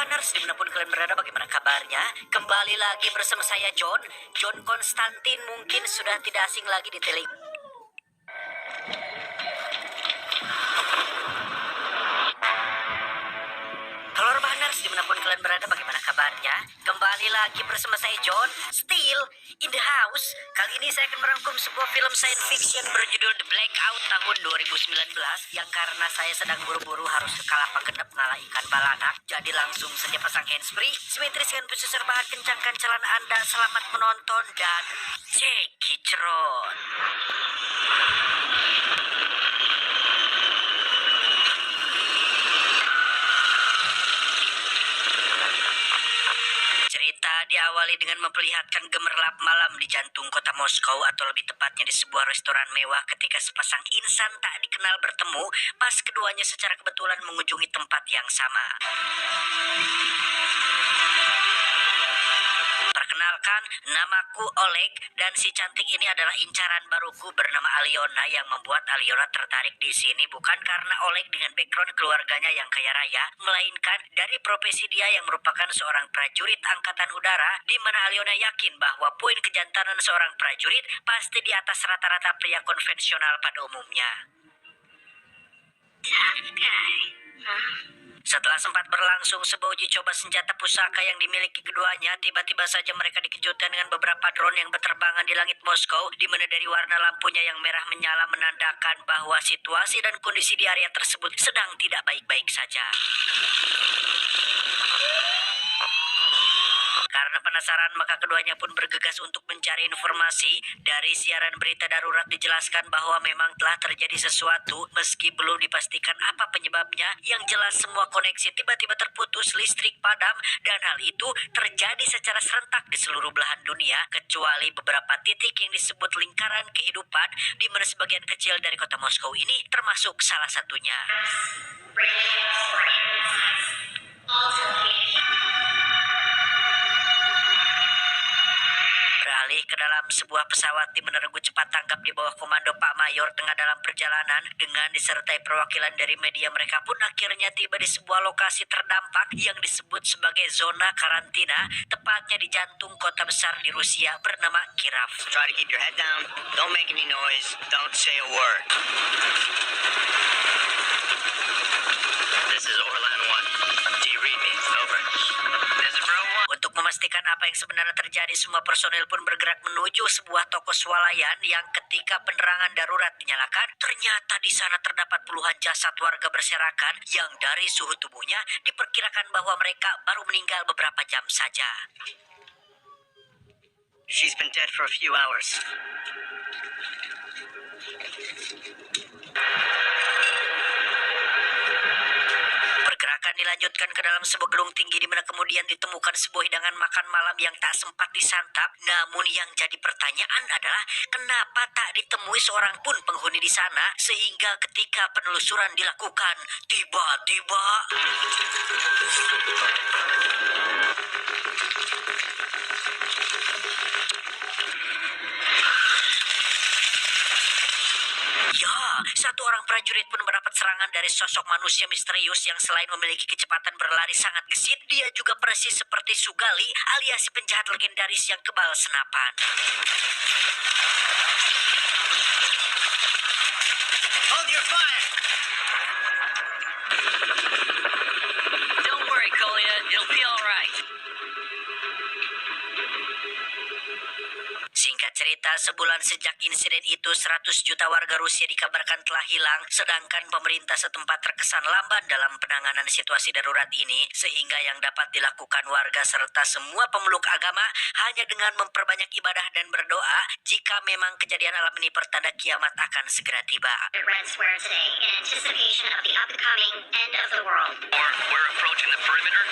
Urbaners, dimanapun kalian berada, bagaimana kabarnya? Kembali lagi bersama saya John Konstantin. Mungkin sudah tidak asing lagi di telinga. Halo Urbaners, dimanapun kalian berada, bagaimana kabarnya? Kembali lagi bersama saya John, still in the house. Kali ini saya akan merangkum sebuah film science fiction berjudul The Blackout tahun 2019 yang karena saya sedang buru-buru harus ke Kalapa Genep ngalah ikan balanak, jadi langsung saja pasang handsfree, simetris dengan pusus serbahan, kencangkan celana Anda, selamat menonton dan cekicron. Cerita diawali dengan memperlihatkan gemerlap malam di jantung kota Moskow, atau lebih tepatnya di sebuah restoran mewah ketika sepasang insan tak dikenal bertemu pas keduanya secara kebetulan mengunjungi tempat yang sama. Perkenalkan, namaku Oleg dan si cantik ini adalah incaran baruku bernama Aliona. Yang membuat Aliona tertarik di sini bukan karena Oleg dengan background keluarganya yang kaya raya, melainkan dari profesi dia yang merupakan seorang prajurit angkatan udara, di mana Aliona yakin bahwa poin kejantanan seorang prajurit pasti di atas rata-rata pria konvensional pada umumnya. Setelah sempat berlangsung sebuah uji coba senjata pusaka yang dimiliki keduanya, tiba-tiba saja mereka dikejutkan dengan beberapa drone yang berterbangan di langit Moskow, di mana dari warna lampunya yang merah menyala menandakan bahwa situasi dan kondisi di area tersebut sedang tidak baik-baik saja. Karena penasaran, maka keduanya pun bergegas untuk mencari informasi. Dari siaran berita darurat dijelaskan bahwa memang telah terjadi sesuatu, meski belum dipastikan apa penyebabnya. Yang jelas semua koneksi tiba-tiba terputus, listrik padam, dan hal itu terjadi secara serentak di seluruh belahan dunia, kecuali beberapa titik yang disebut lingkaran kehidupan, di mana sebagian kecil dari kota Moskow ini termasuk salah satunya. Beralih ke dalam sebuah pesawat di mana Regu cepat tanggap di bawah komando Pak Mayor tengah dalam perjalanan dengan disertai perwakilan dari media. Mereka pun akhirnya tiba di sebuah lokasi terdampak yang disebut sebagai zona karantina, tepatnya di jantung kota besar di Rusia bernama Kirov. Try to keep your head down, don't make any noise, don't say a word. This is Orlan 1. Do you read me? Over. This is Bro 1. Untuk memastikan apa yang sebenarnya terjadi, semua personel pun bergerak menuju sebuah toko swalayan yang ketika penerangan darurat dinyalakan, ternyata di sana terdapat puluhan jasad warga berserakan yang dari suhu tubuhnya diperkirakan bahwa mereka baru meninggal beberapa jam saja. She's been dead for a few hours. Pergerakan dilanjutkan ke dalam sebuah gedung tinggi, di mana kemudian ditemukan sebuah hidangan makan malam yang tak sempat disantap. Namun yang jadi pertanyaan adalah kenapa tak ditemui seorang pun penghuni di sana, sehingga ketika penelusuran dilakukan, tiba-tiba satu orang prajurit pun mendapat serangan dari sosok manusia misterius yang selain memiliki kecepatan berlari sangat gesit, dia juga persis seperti Sugali alias penjahat legendaris yang kebal senapan. Hold your fire! Don't worry, Kolya, it'll be all right. Singkat cerita, sebulan sejak insiden itu, 100 juta warga Rusia dikabarkan telah hilang, sedangkan pemerintah setempat terkesan lamban dalam penanganan situasi darurat ini, sehingga yang dapat dilakukan warga serta semua pemeluk agama hanya dengan memperbanyak ibadah dan berdoa jika memang kejadian alam ini pertanda kiamat akan segera tiba. Red Square today in anticipation of the upcoming end of the world. We're approaching the perimeter.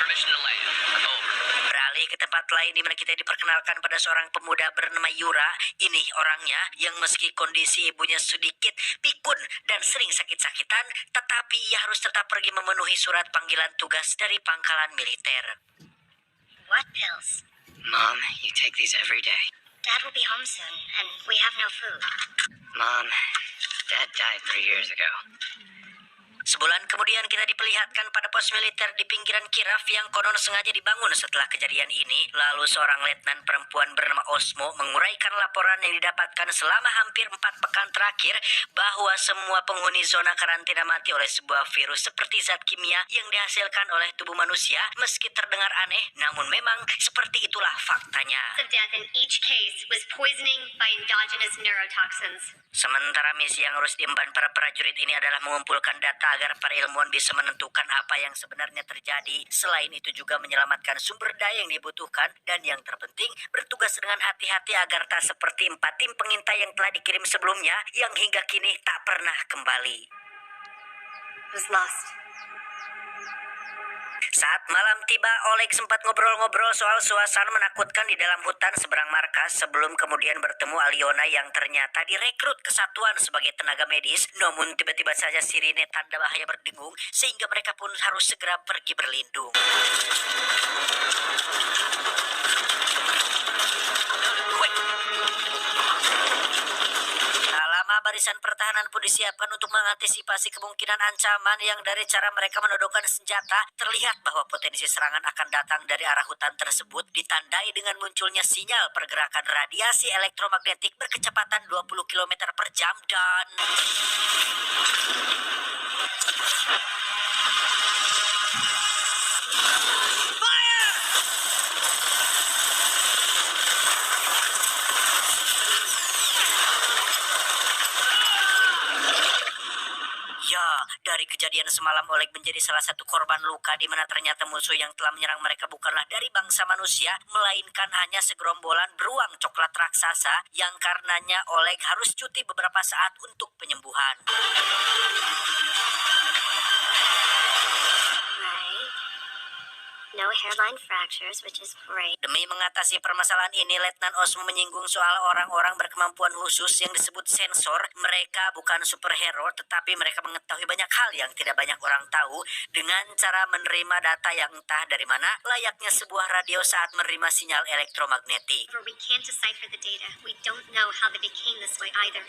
Permission to land. Over. Beralih ke tempat lain, di mana kita diperkenalkan pada seorang pemuda bernama Yura. Ini orangnya yang meski kondisi ibunya sedikit pikun dan sering sakit-sakitan, tetapi ia harus tetap pergi memenuhi surat panggilan tugas dari pangkalan militer. What pills? Mom, you take these every day. Dad will be home soon, and we have no food. Mom, Dad died 3 years ago. Sebulan kemudian kita diperlihatkan pada pos militer di pinggiran Kiraf yang konon sengaja dibangun setelah kejadian ini. Lalu seorang letnan perempuan bernama Osmo menguraikan laporan yang didapatkan selama hampir 4 pekan terakhir bahwa semua penghuni zona karantina mati oleh sebuah virus seperti zat kimia yang dihasilkan oleh tubuh manusia. Meski terdengar aneh, namun memang seperti itulah faktanya. Of death in each case was poisoning by endogenous neurotoxins. Sementara misi yang harus diemban para prajurit ini adalah mengumpulkan data agar para ilmuwan bisa menentukan apa yang sebenarnya terjadi. Selain itu juga menyelamatkan sumber daya yang dibutuhkan dan yang terpenting bertugas dengan hati-hati agar tak seperti 4 tim pengintai yang telah dikirim sebelumnya yang hingga kini tak pernah kembali. Was lost. Saat malam tiba, Oleg sempat ngobrol-ngobrol soal suasana menakutkan di dalam hutan seberang markas sebelum kemudian bertemu Aliona yang ternyata direkrut ke satuan sebagai tenaga medis. Namun tiba-tiba saja sirine tanda bahaya berdengung sehingga mereka pun harus segera pergi berlindung. Barisan pertahanan pun disiapkan untuk mengantisipasi kemungkinan ancaman yang dari cara mereka menodongkan senjata terlihat bahwa potensi serangan akan datang dari arah hutan tersebut ditandai dengan munculnya sinyal pergerakan radiasi elektromagnetik berkecepatan 20 km per jam dan dari kejadian semalam Oleg menjadi salah satu korban luka di mana ternyata musuh yang telah menyerang mereka bukanlah dari bangsa manusia, melainkan hanya segerombolan beruang coklat raksasa yang karenanya Oleg harus cuti beberapa saat untuk penyembuhan. No hairline fractures, which is great. Demi mengatasi permasalahan ini, Letnan Osmo menyinggung soal orang-orang berkemampuan khusus yang disebut sensor. Mereka bukan superhero, tetapi mereka mengetahui banyak hal yang tidak banyak orang tahu dengan cara menerima data yang entah dari mana, layaknya sebuah radio saat menerima sinyal elektromagnetik. For we can't decipher the data. We don't know how they became this way either.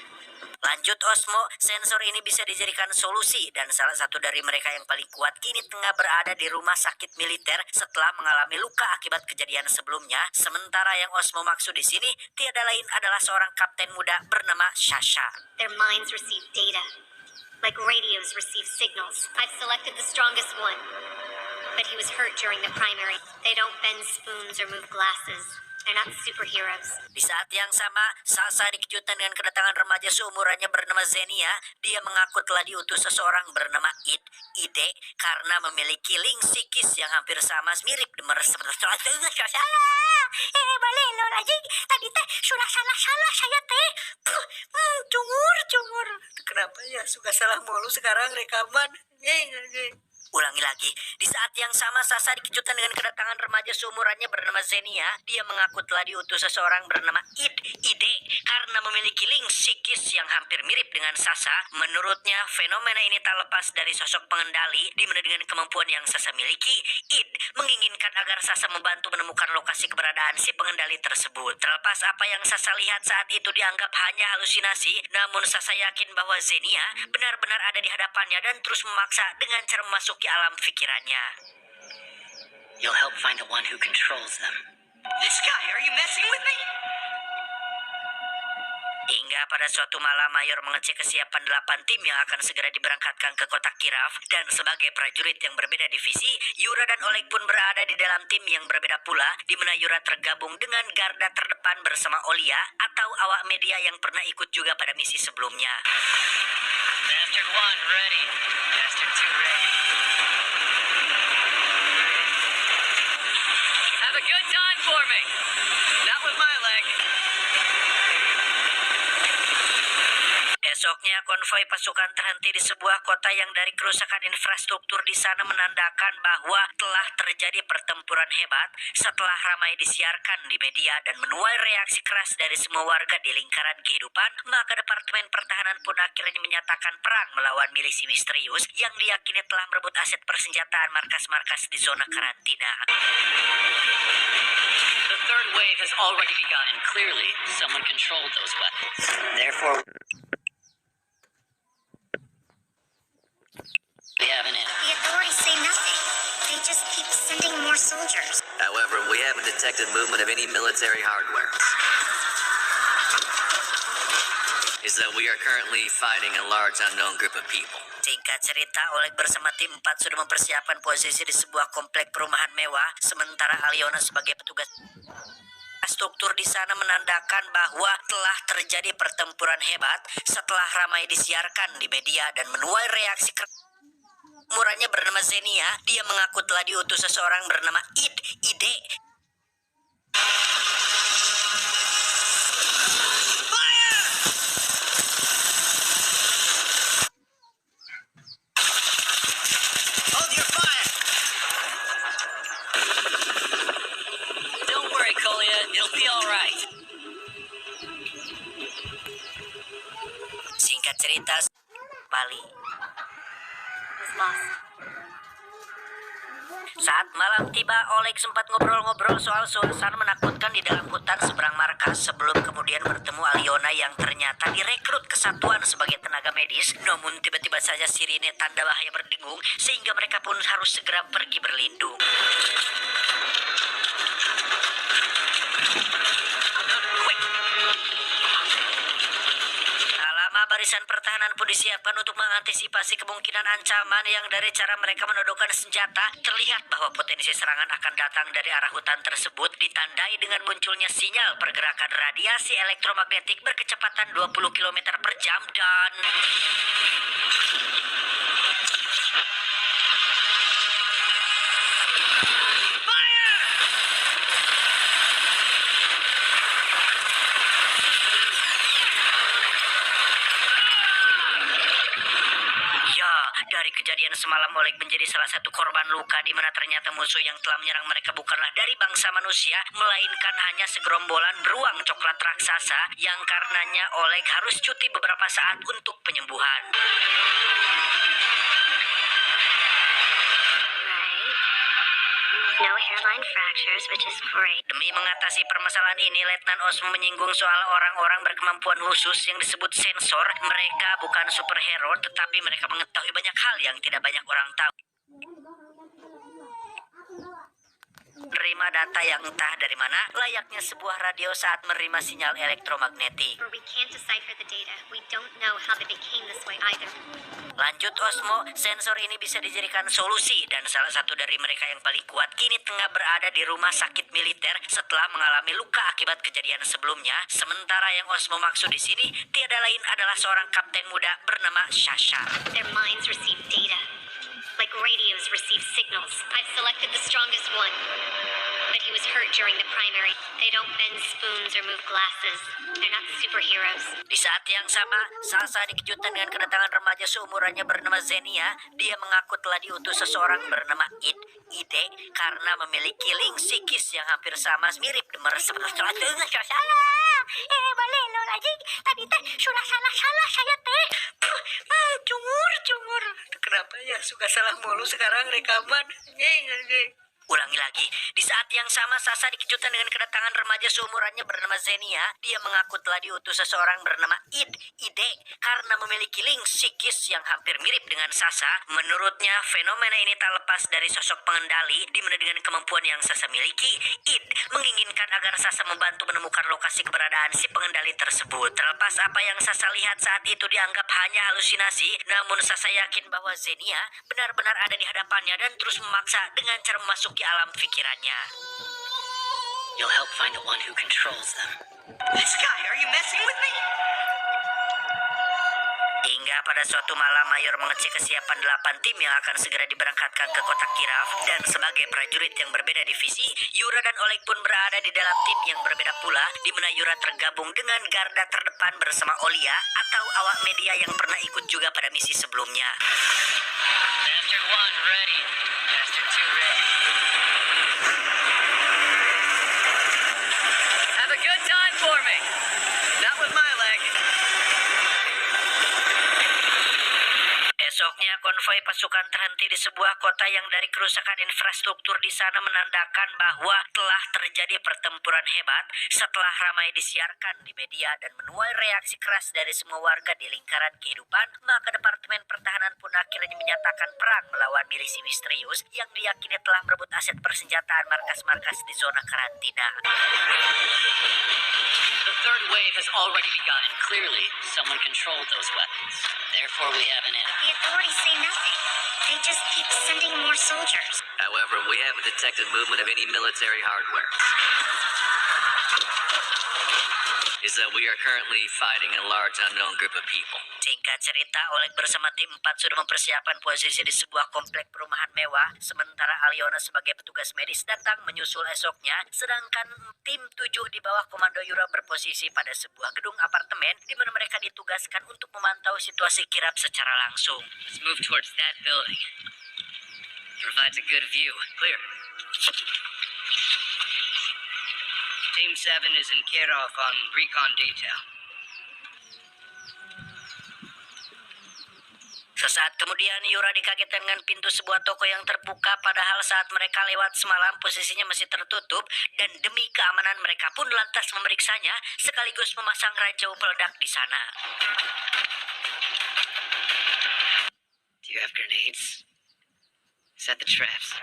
Lanjut Osmo, sensor ini bisa dijadikan solusi dan salah satu dari mereka yang paling kuat kini tengah berada di rumah sakit militer setelah mengalami luka akibat kejadian sebelumnya. Sementara yang Osmo maksud di sini tiada lain adalah seorang kapten muda bernama Sasha. Their minds receive data, like radios receive signals. I've selected the strongest one, but he was hurt during the primary. They don't bend spoons or move glasses. They're not superheroes. Di saat yang sama, Sasha dikejutkan dengan kedatangan remaja seumurannya bernama Zenia. Dia mengaku telah diutus seseorang bernama Ide karena memiliki link psikis yang hampir sama mirip dengan balik lo lagi. Tadi teh sudah salah saya teh. Cungur. Kenapa ya suka salah mulu sekarang rekaman? Ulangi lagi. Di saat yang sama, Sasha dikejutkan dengan kedatangan remaja seumurannya bernama Zenia. Dia mengaku telah diutus seseorang bernama Ide karena memiliki link psikis yang hampir mirip dengan Sasha. Menurutnya, fenomena ini tak lepas dari sosok pengendali, di mana dengan kemampuan yang Sasha miliki, Id menginginkan agar Sasha membantu menemukan lokasi keberadaan si pengendali tersebut. Terlepas apa yang Sasha lihat saat itu dianggap hanya halusinasi, namun Sasha yakin bahwa Zenia benar-benar ada di hadapannya dan terus memaksa dengan cara memasuki alam pikirannya. You'll help find the one who controls them. This guy, are you messing with me? Hingga pada suatu malam, Mayor mengecek kesiapan 8 tim yang akan segera diberangkatkan ke kota Kiraf. Dan sebagai prajurit yang berbeda divisi, Yura dan Oleg pun berada di dalam tim yang berbeda pula, di mana Yura tergabung dengan garda terdepan bersama Olia atau awak media yang pernah ikut juga pada misi sebelumnya. Bastard 1 ready. Bastard 2 ready. Have a good time for me. Not with my leg. Esoknya, konvoi pasukan terhenti di sebuah kota yang dari kerusakan infrastruktur di sana menandakan bahwa telah terjadi pertempuran hebat. Setelah ramai disiarkan di media dan menuai reaksi keras dari semua warga di lingkaran kehidupan, maka Departemen Pertahanan pun akhirnya menyatakan perang melawan milisi misterius yang diyakini telah merebut aset persenjataan markas-markas di zona karantina. The third wave has already begun, and clearly someone controlled those weapons. Therefore, soldiers. However, we haven't detected movement of any military hardware. Is that we are currently fighting a large unknown group of people. Singkat cerita, Oleg bersama tim 4 sudah mempersiapkan posisi di sebuah komplek perumahan mewah, sementara Aliona sebagai petugas. Struktur di sana menandakan bahwa telah terjadi pertempuran hebat setelah ramai disiarkan di media dan menuai reaksi murannya bernama Zenia. Dia mengaku telah diutus seseorang bernama Ide. Hold your fire! Don't worry, Kolya. It'll be all right. Singkat cerita, Bali. Was lost. Saat malam tiba, Oleg sempat ngobrol-ngobrol soal suasana menakutkan di dalam hutan seberang markas sebelum kemudian bertemu Aliona yang ternyata direkrut ke satuan sebagai tenaga medis. Namun tiba-tiba saja sirine tanda bahaya berdengung sehingga mereka pun harus segera pergi berlindung. Barisan pertahanan pun disiapkan untuk mengantisipasi kemungkinan ancaman yang dari cara mereka menodongkan senjata. Terlihat bahwa potensi serangan akan datang dari arah hutan tersebut ditandai dengan munculnya sinyal pergerakan radiasi elektromagnetik berkecepatan 20 km per jam dan... Dari kejadian semalam, Oleg menjadi salah satu korban luka di mana ternyata musuh yang telah menyerang mereka bukanlah dari bangsa manusia, melainkan hanya segerombolan beruang coklat raksasa yang karenanya Oleg harus cuti beberapa saat untuk penyembuhan. No hairline fractures, which is great. Demi mengatasi permasalahan ini, Letnan Osmo menyinggung soal orang-orang berkemampuan khusus yang disebut sensor. Mereka bukan superhero, tetapi mereka mengetahui banyak hal yang tidak banyak orang tahu. Menerima data yang entah dari mana, layaknya sebuah radio saat menerima sinyal elektromagnetik. Or we can't decipher the data. We don't know how they became this way either. Lanjut Osmo, sensor ini bisa dijadikan solusi dan salah satu dari mereka yang paling kuat kini tengah berada di rumah sakit militer setelah mengalami luka akibat kejadian sebelumnya. Sementara yang Osmo maksud di sini tiada lain adalah seorang kapten muda bernama Sasha. Their minds receive data. Like radios receive signals. I've selected the strongest one. But he was hurt during the primary. They don't bend spoons or move glasses. They're not superheroes. Di saat yang sama, Sasha dikejutkan dengan kedatangan remaja seumurannya bernama Zenia. Dia mengaku telah diutus seseorang bernama Ide karena memiliki link psikis yang hampir sama, mirip seperti salah. Balelo lagi. Tadi teh sudah salah saya teh. Cungur. Kenapa ya suka salah mulu sekarang rekaman? Ulangi lagi. Di saat yang sama, Sasha dikejutkan dengan kedatangan remaja seumurannya bernama Zenia. Dia mengaku telah diutus seseorang bernama Ide karena memiliki link psikis yang hampir mirip dengan Sasha. Menurutnya, fenomena ini tak lepas dari sosok pengendali, di mana dengan kemampuan yang Sasha miliki, menginginkan agar Sasha membantu menemukan lokasi keberadaan si pengendali tersebut. Terlepas apa yang Sasha lihat saat itu dianggap hanya halusinasi, namun Sasha yakin bahwa Zenia benar-benar ada di hadapannya dan terus memaksa dengan cara memasuki alam pikirannya. You'll help find the one who controls them. This guy, are you messing with me? Hingga pada suatu malam, Mayor mengecek kesiapan 8 tim yang akan segera diberangkatkan ke kotak kiraf. Dan sebagai prajurit yang berbeda divisi, Yura dan Oleg pun berada di dalam tim yang berbeda pula, di mana Yura tergabung dengan garda terdepan bersama Olia atau awak media yang pernah ikut juga pada misi sebelumnya. Bastard 1 ready. Bastard 2 ready. Have a good time for me. Not with my leg. Esoknya, konvoi pasukan terhenti di sebuah kota yang dari kerusakan infrastruktur di sana menandakan bahwa telah terjadi pertempuran hebat. Setelah ramai disiarkan di media dan menuai reaksi keras dari semua warga di lingkaran kehidupan, maka Departemen Pertahanan pun akhirnya menyatakan perang melawan milisi misterius yang diyakini telah merebut aset persenjataan markas-markas di zona karantina. The third wave has already begun. Clearly, someone controlled those weapons. Therefore, we have an enemy. The authorities say nothing. They just keep sending more soldiers. However, we haven't detected movement of any military hardware. Is that we are currently fighting a large unknown group of people. Singkat cerita, Oleg bersama tim 4 sudah mempersiapkan posisi di sebuah komplek perumahan mewah, sementara Aliona sebagai petugas medis datang menyusul esoknya, sedangkan tim 7 di bawah komando Yura berposisi pada sebuah gedung apartemen di mana mereka ditugaskan untuk memantau situasi kirap secara langsung. Let's move towards that building. Provides a good view. Clear. Team 7 is in Kirov on recon detail. Sesaat kemudian Yura dikagetkan dengan pintu sebuah toko yang terbuka, padahal saat mereka lewat semalam posisinya masih tertutup, dan demi keamanan mereka pun lantas memeriksanya sekaligus memasang ranjau peledak di sana. Do you have grenades? Set the traps.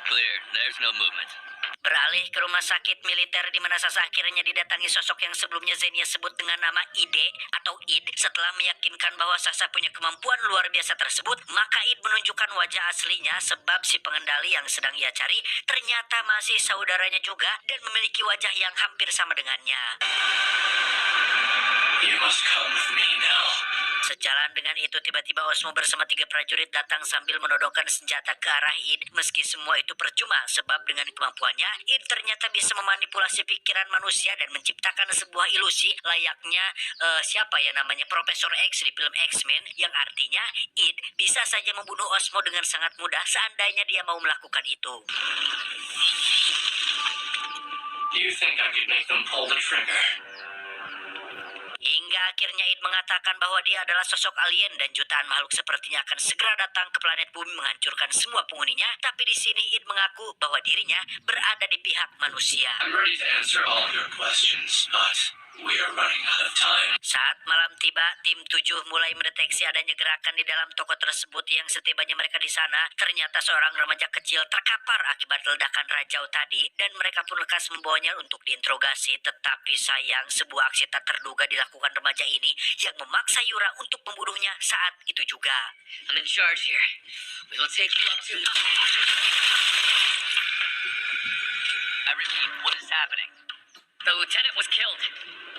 Clear. There's no movement. Beralih ke rumah sakit militer di mana Sasa akhirnya didatangi sosok yang sebelumnya Zenia sebut dengan nama Ide atau Id. Setelah meyakinkan bahwa Sasa punya kemampuan luar biasa tersebut, maka Id menunjukkan wajah aslinya sebab si pengendali yang sedang ia cari ternyata masih saudaranya juga dan memiliki wajah yang hampir sama dengannya. You must come with me now. Sejalan dengan itu, tiba-tiba Osmo bersama 3 prajurit datang sambil menodongkan senjata ke arah Id. Meski semua itu percuma, sebab dengan kemampuannya, Id ternyata bisa memanipulasi pikiran manusia dan menciptakan sebuah ilusi layaknya siapa ya namanya Profesor X di film X-Men, yang artinya Id bisa saja membunuh Osmo dengan sangat mudah seandainya dia mau melakukan itu. Do you think I could make them pull the trigger? Hingga akhirnya Id mengatakan bahwa dia adalah sosok alien dan jutaan makhluk sepertinya akan segera datang ke planet bumi menghancurkan semua penghuninya. Tapi di sini Id mengaku bahwa dirinya berada di pihak manusia. I'm ready to answer all your questions, but we are running out of time. Saat malam tiba, tim 7 mulai mendeteksi adanya gerakan di dalam toko tersebut yang setibanya mereka di sana, ternyata seorang remaja kecil terkapar akibat ledakan ranjau tadi dan mereka pun lekas membawanya untuk diinterogasi. Tetapi sayang, sebuah aksi tak terduga dilakukan remaja ini yang memaksa Yura untuk membunuhnya saat itu juga. I'm in charge here. We will take you up to... I repeat, what is happening? The lieutenant was killed.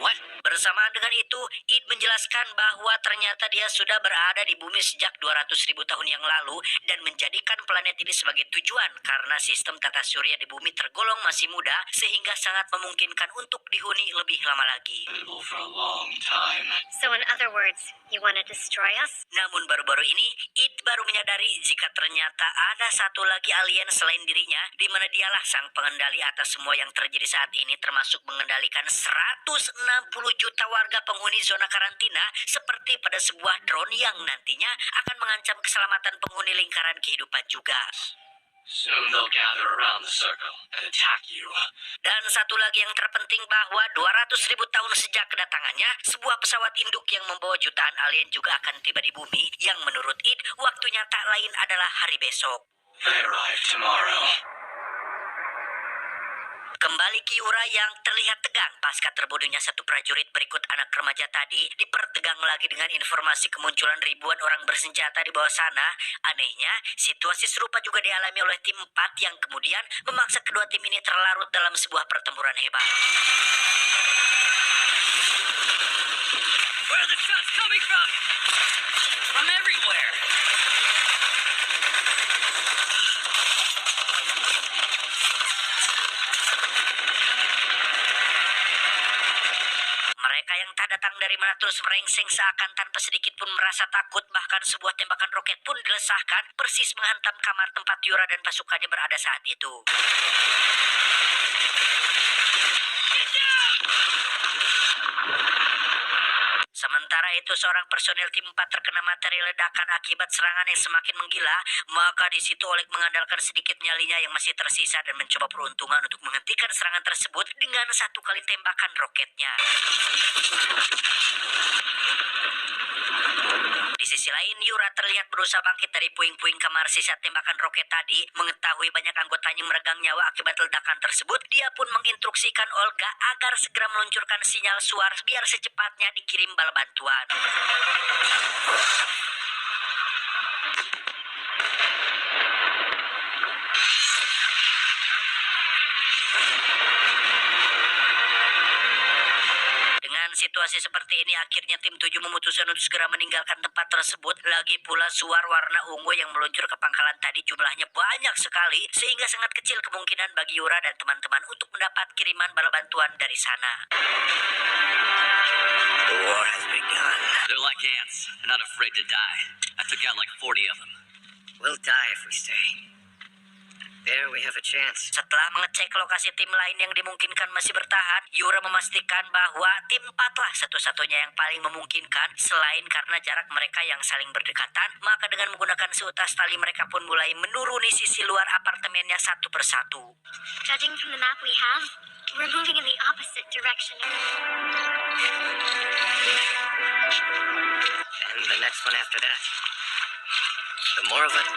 What? Bersamaan dengan itu, Id menjelaskan bahwa ternyata dia sudah berada di bumi sejak 200.000 tahun yang lalu dan menjadikan planet ini sebagai tujuan karena sistem tata surya di bumi tergolong masih muda sehingga sangat memungkinkan untuk dihuni lebih lama lagi. For a long time. So in other words, you want to destroy us? Namun baru-baru ini, Id baru menyadari jika ternyata ada satu lagi alien selain dirinya, di mana dialah sang pengendali atas semua yang terjadi saat ini, termasuk mengendalikan 160 juta warga penghuni zona karantina seperti pada sebuah drone yang nantinya akan mengancam keselamatan penghuni lingkaran kehidupan juga. Soon they'll gather around the circle and attack you. Dan satu lagi yang terpenting bahwa 200.000 tahun sejak kedatangannya, sebuah pesawat induk yang membawa jutaan alien juga akan tiba di bumi yang menurut Id waktunya tak lain adalah hari besok. They arrive tomorrow. Kembali ke Yura yang terlihat tegang pasca terbunuhnya satu prajurit berikut anak remaja tadi, dipertegang lagi dengan informasi kemunculan ribuan orang bersenjata di bawah sana. Anehnya, situasi serupa juga dialami oleh tim 4 yang kemudian memaksa kedua tim ini terlarut dalam sebuah pertempuran hebat. Where are the shots coming from? From everywhere. Mereka yang tak datang dari mana terus merengseng seakan tanpa sedikit pun merasa takut. Bahkan sebuah tembakan roket pun dilesahkan persis menghantam kamar tempat Yura dan pasukannya berada saat itu. Sementara itu seorang personil tim 4 terkena materi ledakan akibat serangan yang semakin menggila, maka di situ Oleg mengandalkan sedikit nyalinya yang masih tersisa dan mencoba peruntungan untuk menghentikan serangan tersebut dengan satu kali tembakan roketnya. Di sisi lain, Yura terlihat berusaha bangkit dari puing-puing kamar sisa tembakan roket tadi. Mengetahui banyak anggotanya meregang nyawa akibat ledakan tersebut, dia pun menginstruksikan Olga agar segera meluncurkan sinyal suar biar secepatnya dikirim bala bantuan. Dengan situasi seperti ini, akhirnya tim 7 memutuskan untuk segera meninggalkan tempat tersebut. Lagi pula suar warna ungu yang meluncur ke pangkalan tadi jumlahnya banyak sekali, sehingga sangat kecil kemungkinan bagi Yura dan teman-teman untuk mendapat kiriman bala bantuan dari sana. The war has begun. They're like ants. They're not afraid to die. I took out like 40 of them. We'll die if we stay. There we have a chance. Setelah mengecek lokasi tim lain yang dimungkinkan masih bertahan, Yura memastikan bahwa tim 4 lah satu-satunya yang paling memungkinkan. Selain karena jarak mereka yang saling berdekatan, maka dengan menggunakan seutas tali mereka pun mulai menuruni sisi luar apartemennya satu persatu. Judging from the map we have, we're moving in the opposite direction. And the next one after that. The more of it.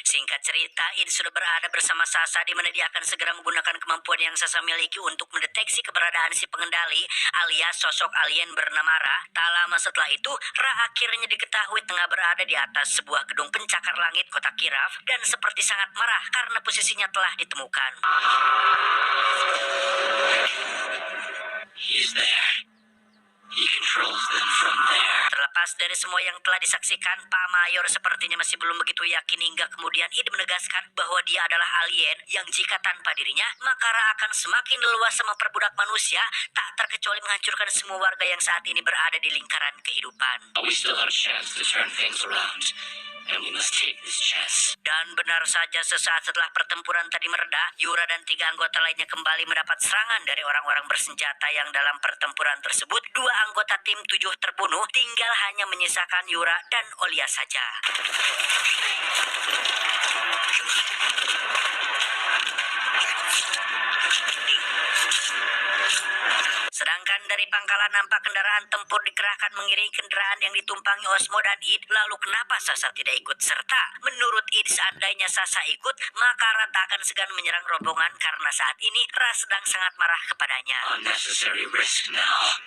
Singkat cerita, Id sudah berada bersama Sasa di mana dia akan segera menggunakan kemampuan yang Sasa miliki untuk mendeteksi keberadaan si pengendali alias sosok alien bernama Ra. Tak lama setelah itu, Ra akhirnya diketahui tengah berada di atas sebuah gedung pencakar langit kota Kiraf dan seperti sangat marah karena posisinya telah ditemukan. He's there. He controls them from there. Terlepas dari semua yang telah disaksikan, Pak Mayor sepertinya masih belum begitu yakin hingga kemudian Id menegaskan bahwa dia adalah alien yang jika tanpa dirinya, maka Ra akan semakin leluasa memperbudak manusia, tak terkecuali menghancurkan semua warga yang saat ini berada di lingkaran kehidupan. We still have a chance to turn things around. And we must take this chance. Dan benar saja sesaat setelah pertempuran tadi mereda, Yura dan 3 anggota lainnya kembali mendapat serangan dari orang-orang bersenjata yang dalam pertempuran tersebut 2 anggota tim 7 terbunuh, tinggal hanya menyisakan Yura dan Olia saja. Sedangkan dari pangkalan nampak kendaraan tempur dikerahkan mengiringi kendaraan yang ditumpangi Osmo dan Id. Lalu kenapa Sasa tidak ikut serta? Menurut Id, seandainya Sasa ikut, maka Ra tak akan segan menyerang rombongan karena saat ini Ra sedang sangat marah kepadanya. Unnecessary risk now.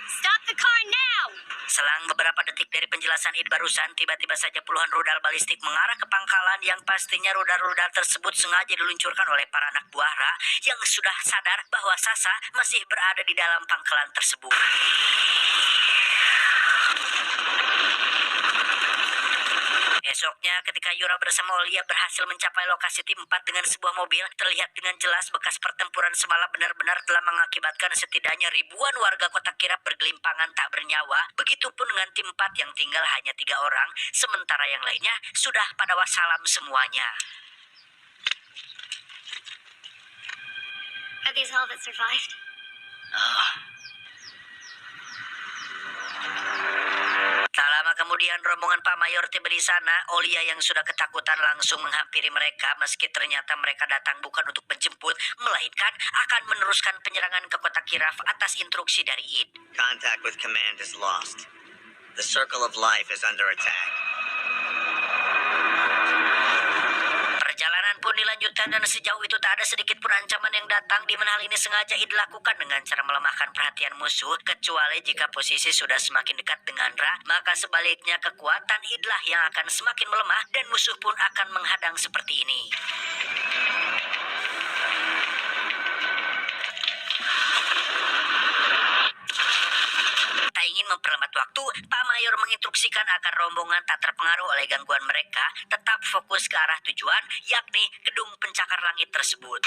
Stop the car now! Selang beberapa detik dari penjelasan Id barusan, tiba-tiba saja puluhan rudal balistik mengarah ke pangkalan yang pastinya rudal-rudal tersebut sengaja diluncurkan oleh para anak buah Ra yang sudah sadar bahwa Sasa masih berada di dalam pangkalan tersebut. Esoknya, ketika Yura bersama Olia berhasil mencapai lokasi tim 4 dengan sebuah mobil, terlihat dengan jelas bekas pertempuran semalam benar-benar telah mengakibatkan setidaknya ribuan warga kota Kiraf bergelimpangan tak bernyawa. Begitupun dengan tim 4 yang tinggal hanya 3 orang, sementara yang lainnya sudah pada wassalam semuanya. Are these all that survived? Tak lama kemudian rombongan Pak Mayor tiba di sana. Olia yang sudah ketakutan langsung menghampiri mereka meski ternyata mereka datang bukan untuk menjemput, melainkan akan meneruskan penyerangan ke kota Kiraf atas instruksi dari Id. Contact with command is lost. The circle of life is under attack. Perjalanan pun dilanjutkan dan sejauh itu tak ada sedikit pun ancaman yang datang, di mana hal ini sengaja Id lakukan dengan cara melemahkan perhatian musuh, kecuali jika posisi sudah semakin dekat dengan Ra, maka sebaliknya kekuatan Id lah yang akan semakin melemah dan musuh pun akan menghadang seperti ini. Tak ingin memperlambat waktu, Pak Mayor menginstruksikan agar rombongan tak terpengaruh oleh gangguan mereka, tetap fokus ke arah tujuan, yakni gedung pencakar langit tersebut.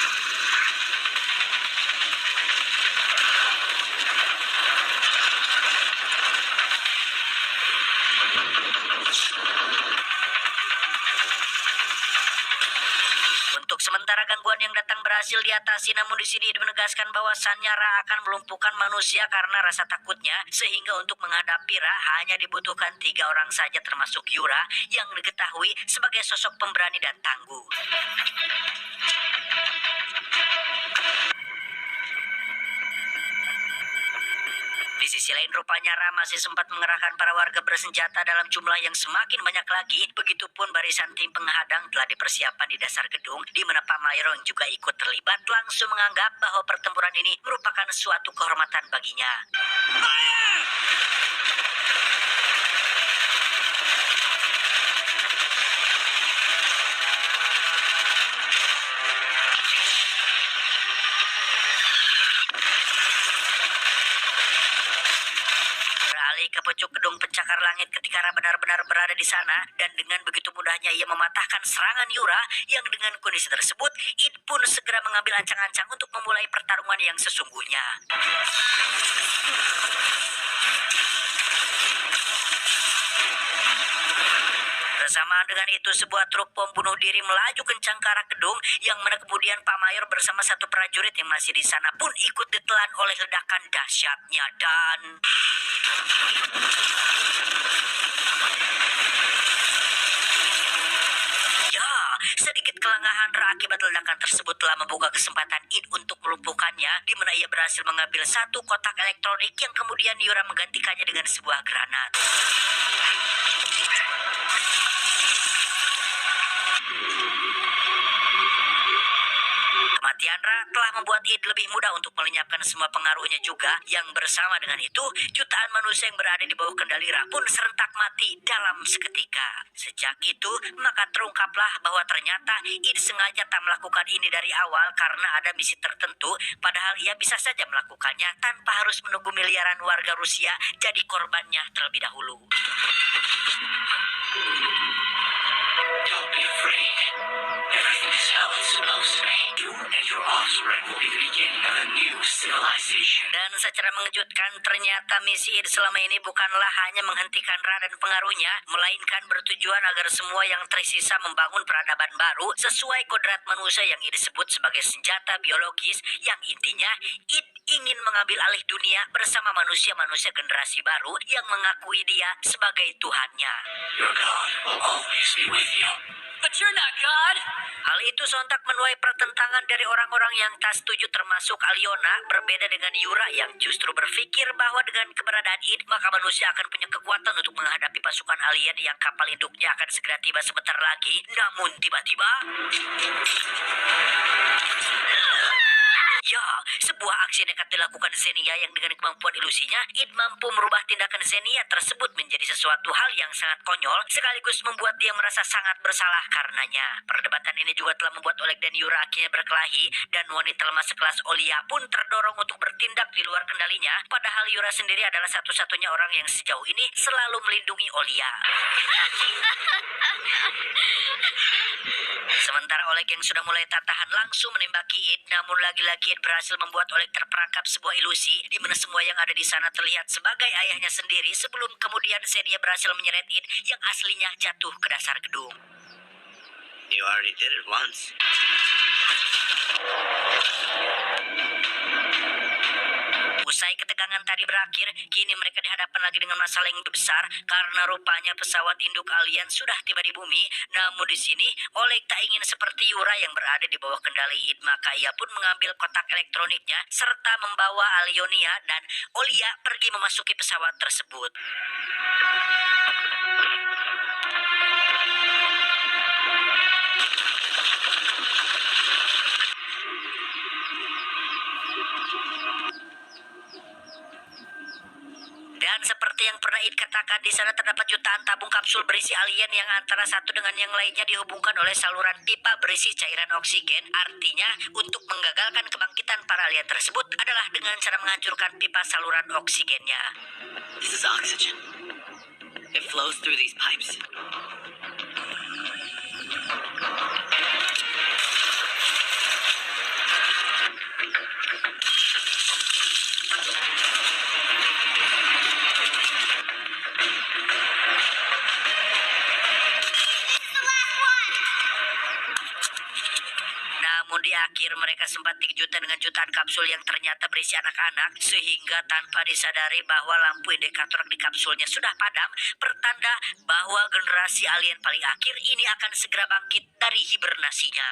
Untuk sementara gangguan yang datang berada berhasil diatasi, namun di sini Id menegaskan bahwa Sanyara akan melumpuhkan manusia karena rasa takutnya, sehingga untuk menghadapi Ra hanya dibutuhkan 3 orang saja termasuk Yura yang diketahui sebagai sosok pemberani dan tangguh. Di sisi lain, rupanya Ra masih sempat mengerahkan para warga bersenjata dalam jumlah yang semakin banyak lagi. Begitupun barisan tim penghadang telah dipersiapkan di dasar gedung, di mana Pamairo yang juga ikut terlibat langsung menganggap bahwa pertempuran ini merupakan suatu kehormatan baginya. Beralih ke pucuk gedung pencakar langit ketika Ra benar-benar berada di sana, dan dengan begitu mudahnya ia mematahkan serangan Yura yang dengan kondisi tersebut, Id pun segera mengambil ancang-ancang untuk memulai pertarungan yang sesungguhnya. Bersamaan dengan itu, sebuah truk bom bunuh diri melaju kencang ke arah gedung, yang mana kemudian Pak Mayor bersama satu prajurit yang masih di sana pun ikut ditelan oleh ledakan dahsyatnya. Dan ya, sedikit kelengahan Ra akibat ledakan tersebut telah membuka kesempatan Id untuk melumpuhkannya, di mana ia berhasil mengambil satu kotak elektronik yang kemudian Yura menggantikannya dengan sebuah granat. Kematian Ra telah membuat Id lebih mudah untuk melenyapkan semua pengaruhnya juga, yang bersama dengan itu, jutaan manusia yang berada di bawah kendali Ra pun serentak mati dalam seketika. Sejak itu, maka terungkaplah bahwa ternyata Id sengaja tak melakukan ini dari awal karena ada misi tertentu, padahal ia bisa saja melakukannya tanpa harus menunggu miliaran warga Rusia jadi korbannya terlebih dahulu. Don't be afraid. Everything is how it's supposed to be. You and your offspring will be the beginning of a new civilization. Dan secara mengejutkan, ternyata misi Id selama ini bukanlah hanya menghentikan Ra dan pengaruhnya, melainkan bertujuan agar semua yang tersisa membangun peradaban baru sesuai kodrat manusia yang Id sebut sebagai senjata biologis, yang intinya Id ingin mengambil alih dunia bersama manusia-manusia generasi baru yang mengakui dia sebagai Tuhannya. Your God will always be with you. But you're not God. Hal itu sontak menuai pertentangan dari orang-orang yang tak setuju, termasuk Aliona. Berbeda dengan Yura yang justru berpikir bahwa dengan keberadaan Id, maka manusia akan punya kekuatan untuk menghadapi pasukan alien yang kapal induknya akan segera tiba sebentar lagi. Namun tiba-tiba, ya, sebuah aksi nekat dilakukan Xenia yang dengan kemampuan ilusinya, Id mampu merubah tindakan Xenia tersebut menjadi sesuatu hal yang sangat konyol, sekaligus membuat dia merasa sangat bersalah karenanya. Perdebatan ini juga telah membuat Oleg dan Yura akhirnya berkelahi, dan wanita lemah sekelas Olia pun terdorong untuk bertindak di luar kendalinya, padahal Yura sendiri adalah satu-satunya orang yang sejauh ini selalu melindungi Olia. Sementara Oleg yang sudah mulai tak tahan langsung menembaki Id, namun lagi-lagi Id berhasil membuat Oleg terperangkap sebuah ilusi di mana semua yang ada di sana terlihat sebagai ayahnya sendiri, sebelum kemudian Xenia berhasil menyeret Id yang aslinya jatuh ke dasar gedung. You already did it once. Usai ketegangan tadi berakhir, kini mereka dihadapkan lagi dengan masalah yang lebih besar karena rupanya pesawat induk alien sudah tiba di bumi. Namun di sini, Oleg tak ingin seperti Yura yang berada di bawah kendali Id, maka ia pun mengambil kotak elektroniknya serta membawa Alionia dan Olia pergi memasuki pesawat tersebut. Dan seperti yang pernah Id katakan, di sana terdapat jutaan tabung kapsul berisi alien yang antara satu dengan yang lainnya dihubungkan oleh saluran pipa berisi cairan oksigen. Artinya, untuk menggagalkan kebangkitan para alien tersebut adalah dengan cara menghancurkan pipa saluran oksigennya. This is oxygen. It flows through these pipes. Namun di akhir mereka sempat dikejutkan dengan jutaan kapsul yang ternyata berisi anak-anak, sehingga tanpa disadari bahwa lampu indikator di kapsulnya sudah padam, pertanda bahwa generasi alien paling akhir ini akan segera bangkit dari hibernasinya.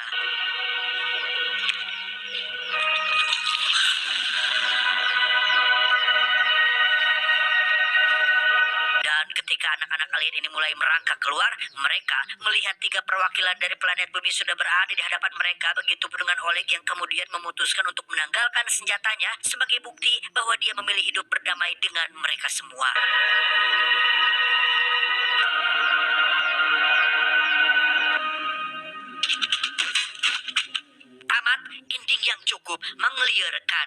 Dan ketika anak-anak alien ini mulai merangkak keluar, mereka melihat 3 perwakilan dari planet bumi sudah berada di hadapan mereka. Begitu dengan Oleg yang kemudian memutuskan untuk menanggalkan senjatanya sebagai bukti bahwa dia memilih hidup berdamai dengan mereka semua. Tamat, ending yang cukup mengeliurkan.